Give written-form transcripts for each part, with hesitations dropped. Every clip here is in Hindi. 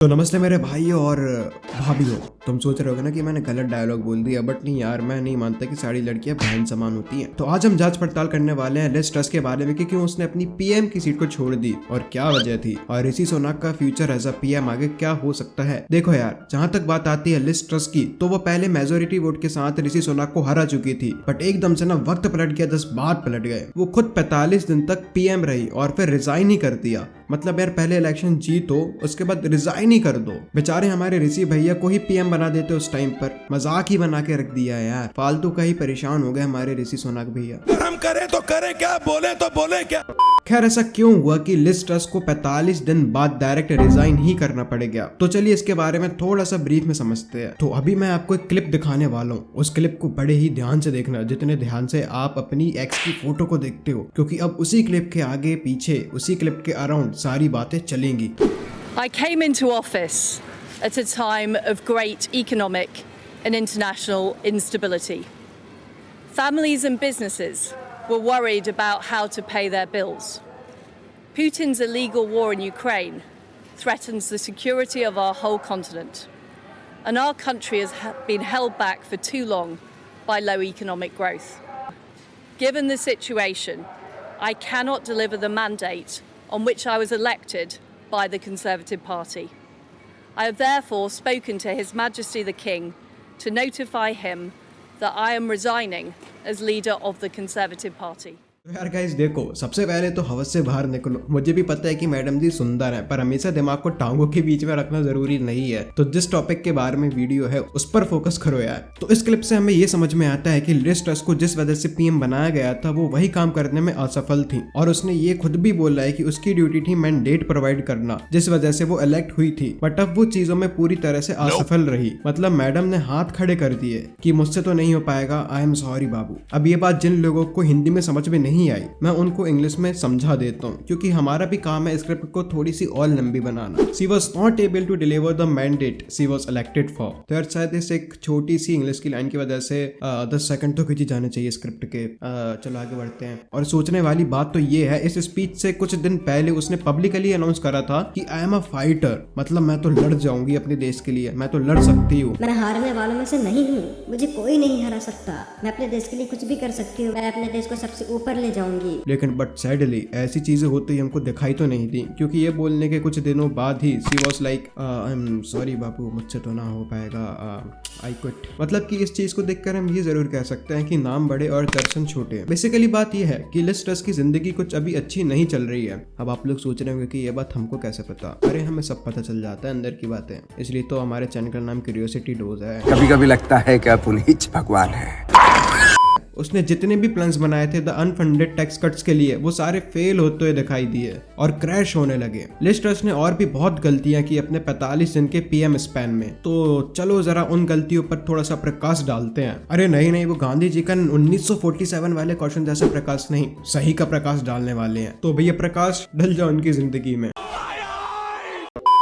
तो नमस्ते मेरे भाइयों और भाभीयों। तुम सोच रहे होगे ना कि मैंने गलत डायलॉग बोल दिया, बट नहीं यार, मैं नहीं मानता कि सारी लड़कियां बहन समान होती हैं। तो आज हम जांच पड़ताल करने वाले हैं लिज ट्रस के बारे में कि क्यों उसने अपनी पीएम की सीट को छोड़ दी और क्या वजह थी, और ऋषि सुनक का फ्यूचर एज अ पीएम आगे क्या हो सकता है। देखो यार, जहाँ तक बात आती है लिज ट्रस की, तो वो पहले मेजोरिटी वोट के साथ ऋषि सुनक को हरा चुकी थी, बट एकदम से ना वक्त पलट गया, 10 बार पलट गए। वो खुद 45 दिन तक पीएम रही और फिर रिजाइन ही कर दिया। मतलब यार, पहले इलेक्शन जीतो, उसके बाद रिजाइन ही कर दो। बेचारे हमारे ऋषि भैया को ही पीएम बना देते उस टाइम पर, मजाक ही बना के रख दिया यार। फालतू का ही परेशान हो गए हमारे ऋषि सुनक भैया। हम करें तो करें क्या, बोले तो बोले क्या। खैर, ऐसा क्यों हुआ कि लिज ट्रस को 45 दिन बाद डायरेक्ट रिजाइन ही करना पड़ गया? तो चलिए इसके बारे में थोड़ा सा ब्रीफ में समझते हैं। तो अभी मैं आपको एक क्लिप दिखाने वाला हूँ। उस क्लिप को बड़े ही ध्यान से देखना, जितने ध्यान से आप अपनी एक्स की फोटो को देखते हो, क्योंकि अब उसी क्लिप के आगे पीछे, उसी क्लिप के अराउंड सारी बातें चलेंगी। I came into office at a time of great economic and international instability. Families and businesses were worried about how to pay their bills. Putin's illegal war in Ukraine threatens the security of our whole continent, and our country has been held back for too long by low economic growth. Given the situation, I cannot deliver the mandate on which I was elected by the Conservative Party. I have therefore spoken to His Majesty the King to notify him that I am resigning as leader of the Conservative Party. तो यार गाइस देखो, सबसे पहले तो हवस से बाहर निकलो। मुझे भी पता है कि मैडम जी सुंदर है, पर हमेशा दिमाग को टांगों के बीच में रखना जरूरी नहीं है। तो जिस टॉपिक के बारे में वीडियो है उस पर फोकस करो यार। तो इस क्लिप से हमें ये समझ में आता है कि लिज ट्रस को जिस वजह से पीएम बनाया गया था, वो वही काम करने में असफल थी, और उसने ये खुद भी बोला है कि उसकी ड्यूटी थी मैंडेट प्रोवाइड करना, जिस वजह से वो इलेक्ट हुई थी। बट अब वो चीजों में पूरी तरह से असफल रही। मतलब मैडम ने हाथ खड़े कर दिए कि मुझसे तो नहीं हो पाएगा, आई एम सॉरी बाबू। अब ये बात जिन लोगों को हिंदी में समझ में नहीं आई, मैं उनको इंग्लिश में समझा देता हूँ, क्योंकि हमारा भी काम है स्क्रिप्ट को थोड़ी सी और लंबी बनाना। She was not able to deliver the mandate she was elected for। तो यार शायद इस एक छोटी सी इंग्लिश की लाइन की वजह से 10 सेकंड तो खींचे जाने चाहिए स्क्रिप्ट के। चलो आगे बढ़ते हैं। और सोचने वाली बात तो ये है, इस स्पीच से कुछ दिन पहले उसने पब्लिकली अनाउंस करा था कि आई एम अ फाइटर। मतलब मैं तो लड़ जाऊंगी अपने देश के लिए, मैं तो लड़ सकती हूँ। मैं हारने वालों में से नहीं हूँ, मुझे कोई नहीं हरा सकता। मैं अपने देश के लिए कुछ भी कर सकती हूँ, मैं अपने देश को सबसे ऊपर ले जाऊंगी। लेकिन बट सैडली ऐसी चीजें होती हमको दिखाई तो नहीं दी, क्योंकि ये बोलने के कुछ दिनों बाद ही she was like I am sorry बाबू, मुझसे तो ना हो पाएगा, आई क्विट। मतलब कि इस चीज को देखकर हम ये जरूर कह सकते हैं कि नाम बड़े और दर्शन छोटे। बेसिकली बात ये है कि लिज ट्रस की जिंदगी कुछ अभी अच्छी नहीं चल रही है। अब आप लोग सोच रहे होंगे कि ये बात हमको कैसे पता? अरे हमें सब पता चल जाता है अंदर की बातें, इसलिए तो हमारे चैनल का नाम क्यूरियोसिटी डोज है। कभी कभी लगता है कि पुनीत भगवान है। उसने जितने भी प्लान्स बनाए थे द अनफंडेड टैक्स कट्स के लिए, वो सारे फेल होते हुए दिखाई दिए और क्रैश होने लगे। लिज ट्रस ने और भी बहुत गलतियां की अपने 45 दिन के पीएम स्पैन में। तो चलो जरा उन गलतियों पर थोड़ा सा प्रकाश डालते हैं। अरे नहीं, वो गांधी जी का 1947 वाले क्वेश्चन जैसा प्रकाश नहीं, सही का प्रकाश डालने वाले हैं। तो भैया प्रकाश डल जाओ उनकी जिंदगी में।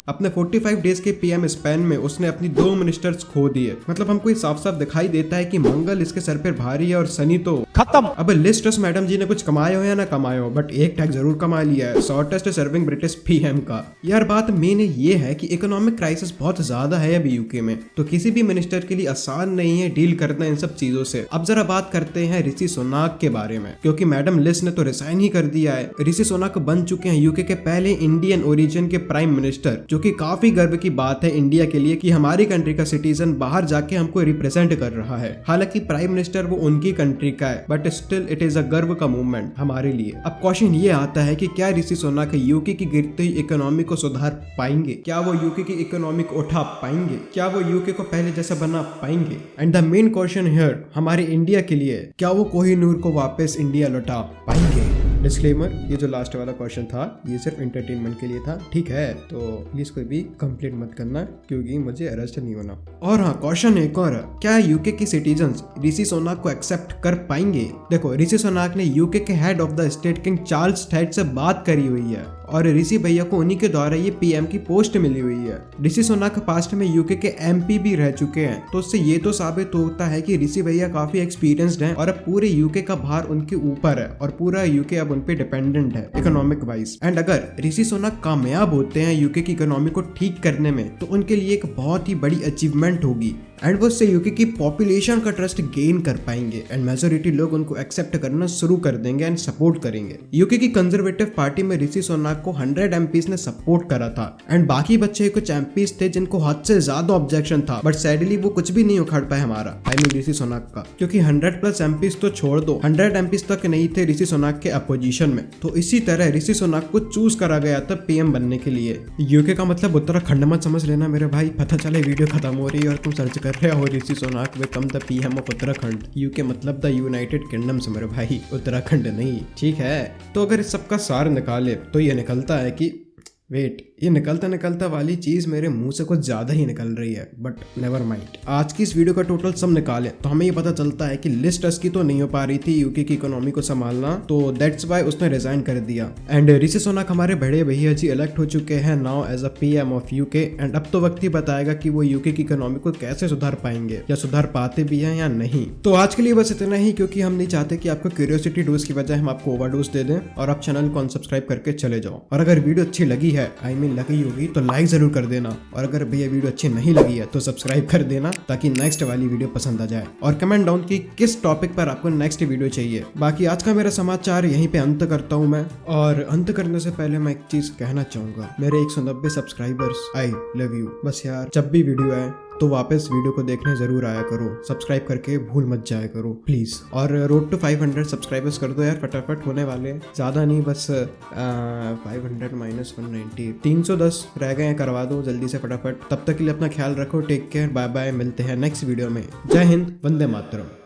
अपने 45 डेज के पीएम स्पैन में उसने अपनी 2 मिनिस्टर्स खो दिए। मतलब हमको ये साफ साफ दिखाई देता है कि मंगल इसके सर पर भारी है और शनि तो खत्म। अब लिज ट्रस मैडम जी ने कुछ कमाए हो या ना कमाए हो, बट एक टैग जरूर कमा लिया है, शॉर्टेस्ट सर्विंग ब्रिटिश पीएम का। यार बात मेन ये है कि इकोनॉमिक क्राइसिस बहुत ज्यादा है अभी यूके में, तो किसी भी मिनिस्टर के लिए आसान नहीं है डील करना इन सब चीजों से। अब जरा बात करते हैं ऋषि सुनक के बारे में, क्योंकि मैडम लिज ने तो रिजाइन ही कर दिया है। ऋषि सुनक बन चुके हैं यूके के पहले इंडियन ओरिजिन के प्राइम मिनिस्टर, जो कि काफी गर्व की बात है इंडिया के लिए कि हमारी कंट्री का सिटीजन बाहर जाके हमको रिप्रेजेंट कर रहा है। हालांकि प्राइम मिनिस्टर वो उनकी कंट्री का है, but still it is a गर्व का मूवमेंट हमारे लिए। अब क्वेश्चन ये आता है कि क्या ऋषि सुनक यूके की गिरती हुई इकोनॉमी को सुधार पाएंगे? क्या वो यूके की इकोनॉमी को उठा पाएंगे? क्या वो यूके को पहले जैसा बना पाएंगे? And the main question here हमारे इंडिया के लिए, क्या वो कोहिनूर को वापस इंडिया लौटा पाएंगे? डिस्क्लेमर, ये जो लास्ट वाला क्वेश्चन था ये सिर्फ एंटरटेनमेंट के लिए था, ठीक है? तो प्लीज कोई भी कंप्लेंट मत करना, क्योंकि मुझे अरेस्ट नहीं होना। और हाँ, क्वेश्चन एक और, क्या यूके की सिटीजन्स ऋषि सुनक को एक्सेप्ट कर पाएंगे? देखो, ऋषि सुनक ने यूके के head of the state king Charles III से बात करी हुई है और ऋषि भैया को उन्हीं के द्वारा ये पीएम की पोस्ट मिली हुई है। ऋषि सुनक पास्ट में यूके के एमपी भी रह चुके हैं, तो उससे ये तो साबित होता है कि ऋषि भैया काफी एक्सपीरियंस्ड हैं और अब पूरे यूके का भार उनके ऊपर है और पूरा यूके अब उन पे डिपेंडेंट है इकोनॉमिक वाइज। एंड अगर ऋषि सुनक कामयाब होते हैं यूके की इकोनॉमी को ठीक करने में तो उनके लिए एक बहुत ही बड़ी अचीवमेंट होगी एंड वो उससे यूके की पॉपुलेशन का ट्रस्ट गेन कर पाएंगे एंड मेजोरिटी लोग उनको एक्सेप्ट करना शुरू कर देंगे एंड सपोर्ट करेंगे। यूके की कंजर्वेटिव पार्टी में ऋषि सुनक को 100 एमपीज ने सपोर्ट करा था एंड बाकी बच्चे कुछ एमपीज थे जिनको हद से ज्यादा ऑब्जेक्शन था, बट सैडली वो कुछ भी नहीं उखाड़ पाए हमारा ऋषि सुनक का, क्योंकि 100+ एमपीज तो छोड़ दो, 100 एमपीज तक नहीं थे ऋषि सुनक के अपोजिशन में। तो इसी तरह ऋषि सुनक को चूज करा गया था पीएम बनने के लिए। यूके का मतलब उत्तराखंड मत समझ लेना मेरे भाई, पता चले वीडियो खत्म हो रही है और तुम सर्च कर रहे हो Rishi Sunak become the PM of Uttarakhand. UK मतलब द यूनाइटेड किंगडम से मेरे भाई, उत्तराखंड नहीं, ठीक है। तो अगर इस सबका सार निकाले तो ये निकलता है कि वेट, ये निकलता निकलता वाली चीज मेरे मुंह से कुछ ज्यादा ही निकल रही है, बट नेवर माइंड। आज की इस वीडियो का टोटल सब निकाले तो हमें ये पता चलता है कि लिज ट्रस की तो नहीं हो पा रही थी यूके की इकोनॉमी को संभालना, तो दैट्स वाई उसने रिजाइन कर दिया। एंड ऋषि सुनक हमारे बड़े भैया जी इलेक्ट हो चुके हैं now as a PM of UK and अब तो वक्त ही बताएगा कि वो यूके की इकोनॉमी को कैसे सुधार पाएंगे या सुधार पाते भी हैं या नहीं। तो आज के लिए बस इतना ही, क्योंकि हम नहीं चाहते कि आपको क्यूरियोसिटी डोज की बजाय हम आपको ओवरडोज दे दें और आप चैनल को अनसब्सक्राइब करके चले जाओ। और अगर वीडियो अच्छी लगी है, लगी होगी तो लाइक जरूर कर देना, और अगर भैया वीडियो अच्छी नहीं लगी है तो सब्सक्राइब कर देना ताकि नेक्स्ट वाली वीडियो पसंद आ जाए, और कमेंट डाउन कि किस टॉपिक पर आपको नेक्स्ट वीडियो चाहिए। बाकी आज का मेरा समाचार यहीं पे अंत करता हूं मैं, और अंत करने से पहले मैं एक चीज कहना चाहूंगा, मेरे 190 सब्सक्राइबर्स, आई लव यू। बस यार जब भी वीडियो आए तो वापस वीडियो को देखने जरूर आया करो, सब्सक्राइब करके भूल मत जाया करो प्लीज। और रोड टू 500 सब्सक्राइबर्स कर दो यार, फटाफट होने वाले हैं, ज्यादा नहीं, बस 500 माइनस 190 310 रह गए हैं, करवा दो जल्दी से फटाफट। तब तक के लिए अपना ख्याल रखो, टेक केयर, बाय बाय, मिलते हैं नेक्स्ट वीडियो में। जय हिंद, वंदे मातरम।